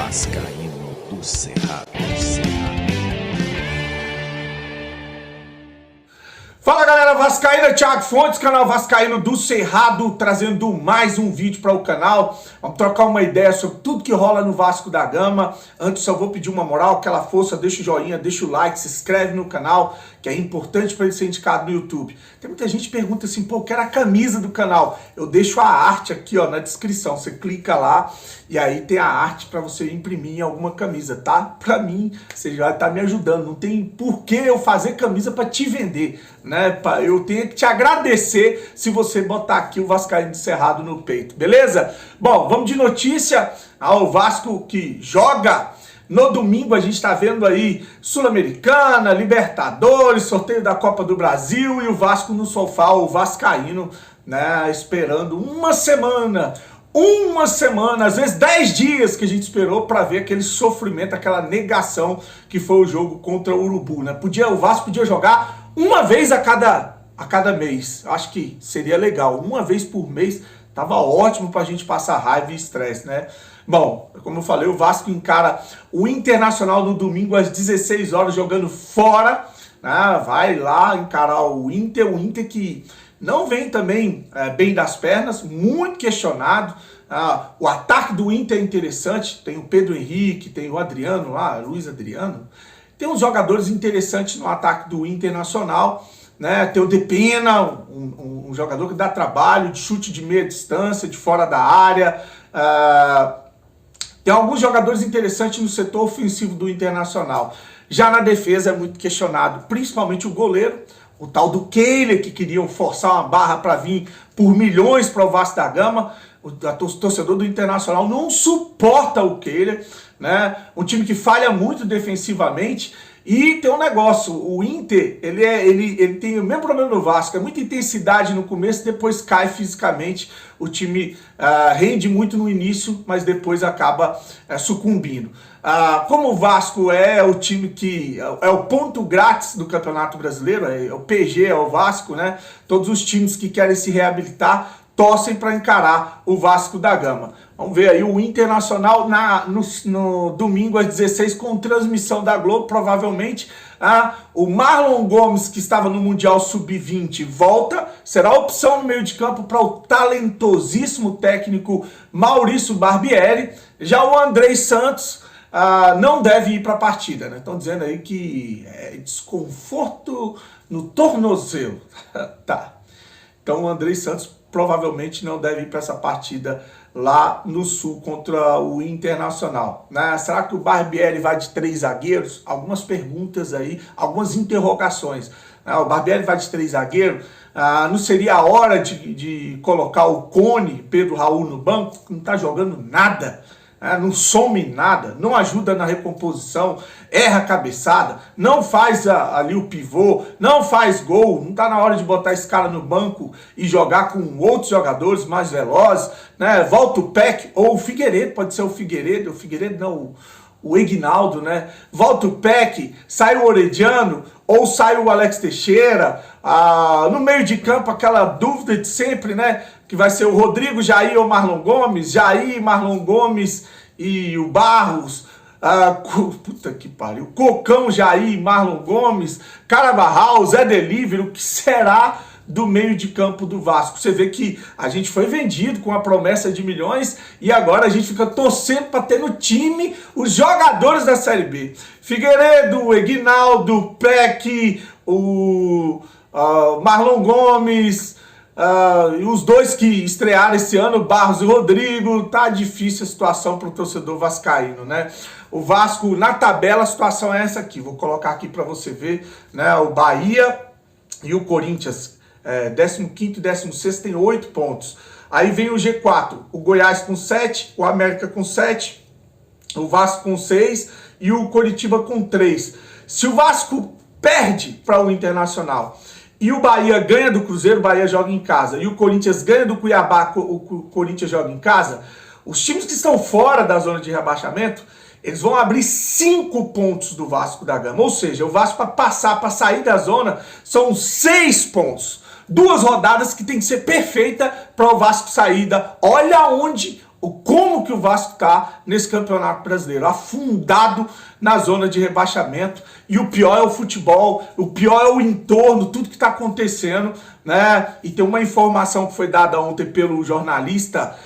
Vascaíno do Cerrado. Fala galera vascaína, Thiago Fontes, canal Vascaíno do Cerrado, trazendo mais um vídeo para o canal. Vamos trocar uma ideia sobre tudo que rola no Vasco da Gama. Antes só vou pedir uma moral, aquela força, deixa o joinha, deixa o like, se inscreve no canal, que é importante para ele ser indicado no YouTube. Tem muita gente que pergunta assim, pô, eu quero a camisa do canal. Eu deixo a arte aqui ó, na descrição, você clica lá e aí tem a arte para você imprimir em alguma camisa, tá? Para mim, você já tá me ajudando, não tem por que eu fazer camisa para te vender, né? Eu tenho que te agradecer se você botar aqui o Vascaíno do Cerrado no peito, beleza? Bom, vamos de notícia. O Vasco que joga. No domingo a gente está vendo aí Sul-Americana, Libertadores, sorteio da Copa do Brasil e o Vasco no sofá, o Vascaíno, né, esperando uma semana, às vezes 10 dias que a gente esperou para ver aquele sofrimento, aquela negação que foi o jogo contra o Urubu, né? O Vasco podia jogar uma vez a cada mês, acho que seria legal, uma vez por mês, tava ótimo pra gente passar raiva e estresse, né? Bom, como eu falei, o Vasco encara o Internacional no domingo às 16 horas jogando fora, né? Vai lá encarar o Inter que não vem também bem das pernas, muito questionado. O ataque do Inter é interessante, tem o Pedro Henrique, tem o Adriano lá, Luiz Adriano. Tem uns jogadores interessantes no ataque do Internacional, né? Tem o Depena, um jogador que dá trabalho, de chute de meia distância, de fora da área. Tem alguns jogadores interessantes no setor ofensivo do Internacional. Já na defesa é muito questionado, principalmente o goleiro, o tal do Kehler, que queriam forçar uma barra para vir por milhões para o Vasco da Gama. O torcedor do Internacional não suporta o Kehler, né? Um time que falha muito defensivamente. E tem um negócio, o Inter, ele tem o mesmo problema do Vasco, é muita intensidade no começo, depois cai fisicamente, o time rende muito no início, mas depois acaba sucumbindo. Como o Vasco é o time que é o ponto grátis do Campeonato Brasileiro, é o PG, é o Vasco, né? Todos os times que querem se reabilitar torcem para encarar o Vasco da Gama. Vamos ver aí o Internacional no domingo às 16 com transmissão da Globo, provavelmente. O Marlon Gomes, que estava no Mundial Sub-20, volta. Será opção no meio de campo para o talentosíssimo técnico Maurício Barbieri. Já o Andrei Santos não deve ir para a partida, né? Estão dizendo aí que é desconforto no tornozelo. Tá. Então o Andrei Santos provavelmente não deve ir para essa partida lá no Sul contra o Internacional, né? Será que o Barbieri vai de 3 zagueiros? Algumas perguntas aí, algumas interrogações. O Barbieri vai de 3 zagueiros? Não seria a hora de colocar o Cone, Pedro Raul no banco? Não está jogando nada. Não some nada, não ajuda na recomposição, erra a cabeçada, não faz ali o pivô, não faz gol, não está na hora de botar esse cara no banco e jogar com outros jogadores mais velozes, né? Volta o Peck ou o Figueiredo, pode ser o Figueiredo não, o Egnaldo, né? Volta o Peck, sai o Orediano ou sai o Alex Teixeira. No meio de campo aquela dúvida de sempre, né? Que vai ser o Rodrigo, Jair ou Marlon Gomes, Jair, Marlon Gomes e o Barros, puta que pariu, Cocão, Jair, Marlon Gomes, Carabarral, Zé Delivery, o que será do meio de campo do Vasco? Você vê que a gente foi vendido com a promessa de milhões e agora a gente fica torcendo para ter no time os jogadores da Série B. Figueiredo, Egnaldo, Peck, o Marlon Gomes, os dois que estrearam esse ano, Barros e Rodrigo. Tá difícil a situação para o torcedor vascaíno, né? O Vasco, na tabela, a situação é essa aqui. Vou colocar aqui para você ver, né? O Bahia e o Corinthians, 15º e 16º, tem 8 pontos. Aí vem o G4, o Goiás com 7, o América com 7, o Vasco com 6 e o Coritiba com 3. Se o Vasco perde para o Internacional e o Bahia ganha do Cruzeiro, o Bahia joga em casa, e o Corinthians ganha do Cuiabá, o Corinthians joga em casa, os times que estão fora da zona de rebaixamento, eles vão abrir 5 pontos do Vasco da Gama. Ou seja, o Vasco para sair da zona, são 6 pontos. 2 rodadas que tem que ser perfeita para o Vasco sair da... Olha onde como que o Vasco está nesse Campeonato Brasileiro, afundado na zona de rebaixamento, e o pior é o futebol, o pior é o entorno, tudo que está acontecendo, né? E tem uma informação que foi dada ontem pelo jornalista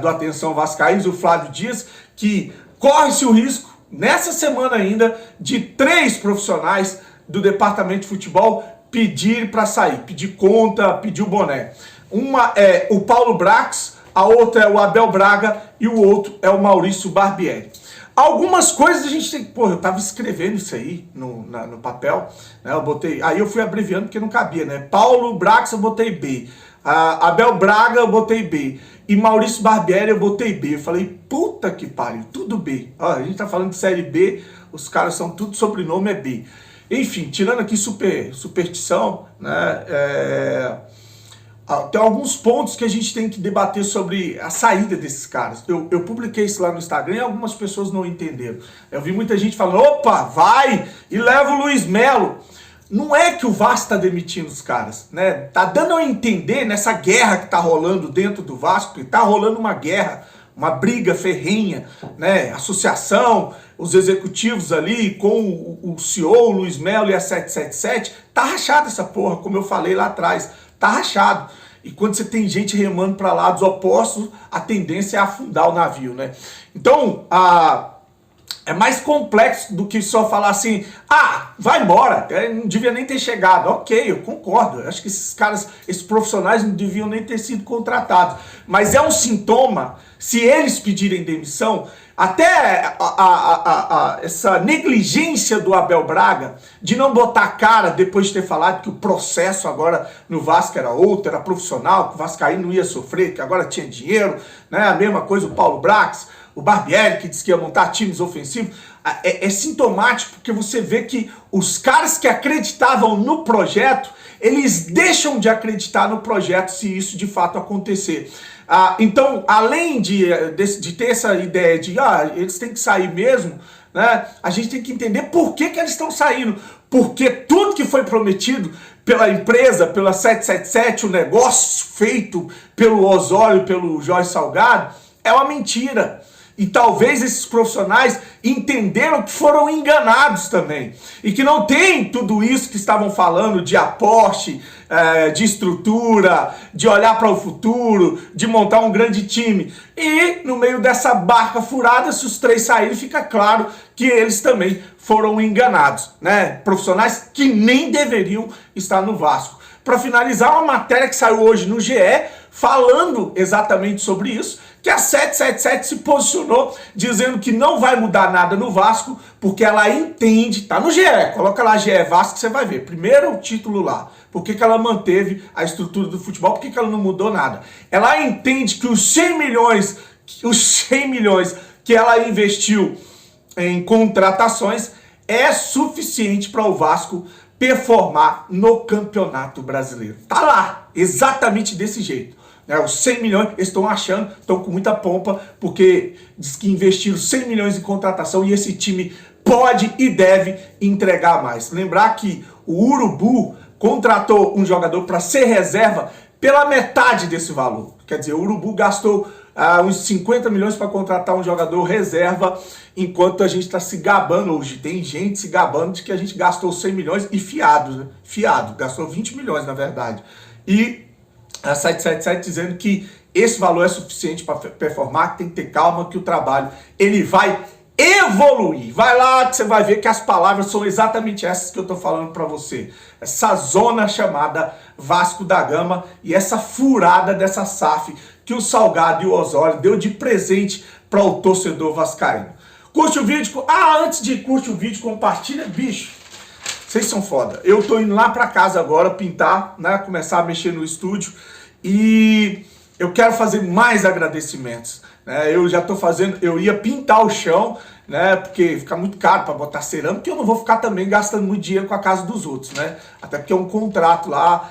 do Atenção Vascaínos, o Flávio Dias, que corre-se o risco, nessa semana ainda, de 3 profissionais do departamento de futebol pedir para sair, pedir conta, pedir o boné. Uma é o Paulo Brax, a outra é o Abel Braga e o outro é o Maurício Barbieri. Algumas coisas a gente tem que... Pô, eu tava escrevendo isso aí no papel, né? Eu botei... Aí eu fui abreviando porque não cabia, né? Paulo Brax eu botei B. Abel Braga eu botei B. E Maurício Barbieri eu botei B. Eu falei, puta que pariu, tudo B. Ó, a gente tá falando de Série B, os caras são tudo sobrenome é B. Enfim, tirando aqui superstição, né? Tem alguns pontos que a gente tem que debater sobre a saída desses caras. Eu publiquei isso lá no Instagram e algumas pessoas não entenderam. Eu vi muita gente falando, opa, vai e leva o Luiz Melo. Não é que o Vasco está demitindo os caras, né? Tá dando a entender nessa guerra que tá rolando dentro do Vasco, que tá rolando uma guerra, uma briga ferrenha, né? Associação, os executivos ali com o CEO, o Luiz Melo e a 777, tá rachado essa porra, como eu falei lá atrás, tá rachado. E quando você tem gente remando para lados opostos, a tendência é afundar o navio, né? Então, é mais complexo do que só falar assim, vai embora, não devia nem ter chegado. Ok, eu concordo, eu acho que esses caras, esses profissionais não deviam nem ter sido contratados. Mas é um sintoma, se eles pedirem demissão, até essa negligência do Abel Braga de não botar a cara depois de ter falado que o processo agora no Vasco era outro, era profissional, que o Vascaíno não ia sofrer, que agora tinha dinheiro, né? A mesma coisa o Paulo Brax, o Barbieri, que disse que ia montar times ofensivos, é sintomático porque você vê que os caras que acreditavam no projeto, eles deixam de acreditar no projeto se isso de fato acontecer. Então, além de ter essa ideia de eles têm que sair mesmo, né, a gente tem que entender por que eles estão saindo. Porque tudo que foi prometido pela empresa, pela 777, o negócio feito pelo Osório, pelo Jorge Salgado, é uma mentira. E talvez esses profissionais entenderam que foram enganados também. E que não tem tudo isso que estavam falando de aporte, de estrutura, de olhar para o futuro, de montar um grande time. E no meio dessa barca furada, se os 3 saírem, fica claro que eles também foram enganados, né? Profissionais que nem deveriam estar no Vasco. Para finalizar, uma matéria que saiu hoje no GE, falando exatamente sobre isso, que a 777 se posicionou dizendo que não vai mudar nada no Vasco, porque ela entende, tá no GE, coloca lá GE Vasco que você vai ver, primeiro o título lá, por que ela manteve a estrutura do futebol, por que ela não mudou nada. Ela entende que os 100 milhões que ela investiu em contratações é suficiente para o Vasco performar no Campeonato Brasileiro. Tá lá, exatamente desse jeito. Os 100 milhões, eles estão achando, estão com muita pompa, porque diz que investiram 100 milhões em contratação e esse time pode e deve entregar mais. Lembrar que o Urubu contratou um jogador para ser reserva pela metade desse valor. Quer dizer, o Urubu gastou uns 50 milhões para contratar um jogador reserva, enquanto a gente está se gabando hoje. Tem gente se gabando de que a gente gastou 100 milhões e fiado, né? Fiado, gastou 20 milhões na verdade. E a 777 dizendo que esse valor é suficiente para performar, que tem que ter calma, que o trabalho ele vai evoluir. Vai lá que você vai ver que as palavras são exatamente essas que eu estou falando para você. Essa zona chamada Vasco da Gama e essa furada dessa SAF que o Salgado e o Osório deu de presente para o torcedor vascaíno. Curte o vídeo. Antes de curtir o vídeo, compartilha, bicho. Vocês são foda. Eu tô indo lá pra casa agora pintar, né? Começar a mexer no estúdio. E eu quero fazer mais agradecimentos, né? Eu já tô fazendo... Eu ia pintar o chão, né? Porque fica muito caro pra botar cerâmica. Porque eu não vou ficar também gastando muito dinheiro com a casa dos outros, né? Até porque é um contrato lá.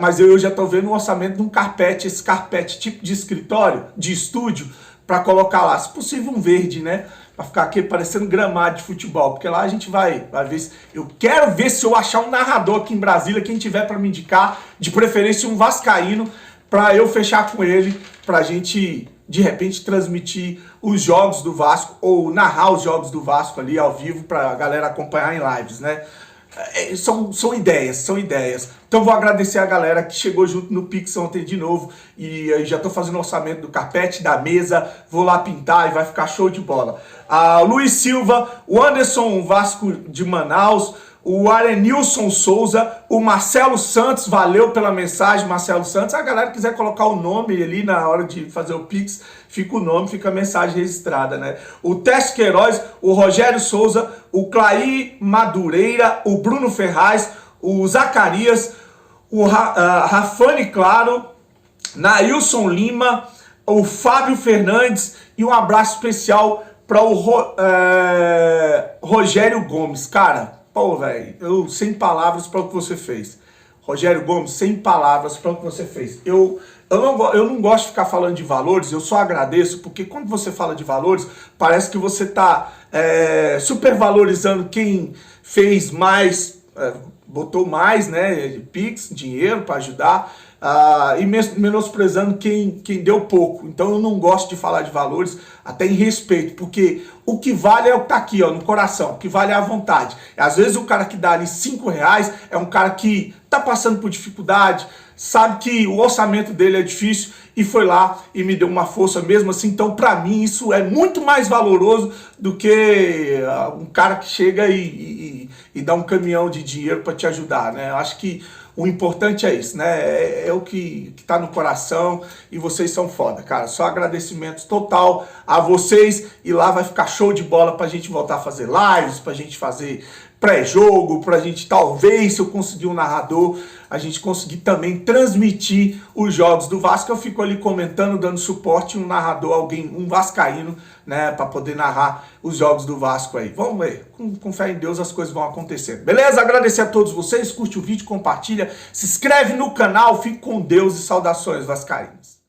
Mas eu já tô vendo o orçamento de um carpete. Esse carpete tipo de escritório, de estúdio, pra colocar lá. Se possível um verde, né? Pra ficar aqui parecendo gramado de futebol, porque lá a gente vai ver se... Eu quero ver se eu achar um narrador aqui em Brasília, quem tiver para me indicar, de preferência um vascaíno, para eu fechar com ele, pra gente de repente transmitir os jogos do Vasco ou narrar os jogos do Vasco ali ao vivo para a galera acompanhar em lives, né? São ideias. Então vou agradecer a galera que chegou junto no Pix ontem de novo e já tô fazendo o orçamento do carpete, da mesa, vou lá pintar e vai ficar show de bola. Luiz Silva, o Anderson Vasco de Manaus, o Arenilson Souza, o Marcelo Santos, valeu pela mensagem, Marcelo Santos. A galera que quiser colocar o nome ali na hora de fazer o Pix, fica o nome, fica a mensagem registrada, né? O Tess Queiroz, o Rogério Souza, o Clay Madureira, o Bruno Ferraz, o Zacarias, o Rafane Claro, Nailson Lima, o Fábio Fernandes e um abraço especial para o Rogério Gomes. Cara, pô, velho, eu sem palavras para o que você fez. Rogério Gomes, sem palavras para o que você fez. Eu não gosto de ficar falando de valores, eu só agradeço, porque quando você fala de valores, parece que você está supervalorizando quem fez mais, botou mais, né, Pix, dinheiro para ajudar, e menosprezando quem deu pouco. Então eu não gosto de falar de valores, até em respeito, porque o que vale é o que tá aqui, ó, no coração, o que vale é a vontade. Às vezes o cara que dá ali R$5 é um cara que tá passando por dificuldade, sabe que o orçamento dele é difícil e foi lá e me deu uma força mesmo assim. Então, para mim, isso é muito mais valoroso do que um cara que chega e dá um caminhão de dinheiro para te ajudar, né? Eu acho que o importante é isso, né? É o que tá no coração e vocês são foda, cara. Só agradecimentos total a vocês e lá vai ficar show de bola pra gente voltar a fazer lives, pra gente fazer pré-jogo, pra gente talvez, se eu conseguir um narrador, a gente conseguir também transmitir os jogos do Vasco. Eu fico ali comentando, dando suporte, um narrador, alguém, um vascaíno, né, pra poder narrar os jogos do Vasco aí. Vamos ver, com fé em Deus as coisas vão acontecer. Beleza? Agradecer a todos vocês, curte o vídeo, compartilha, se inscreve no canal, fique com Deus e saudações vascaínas.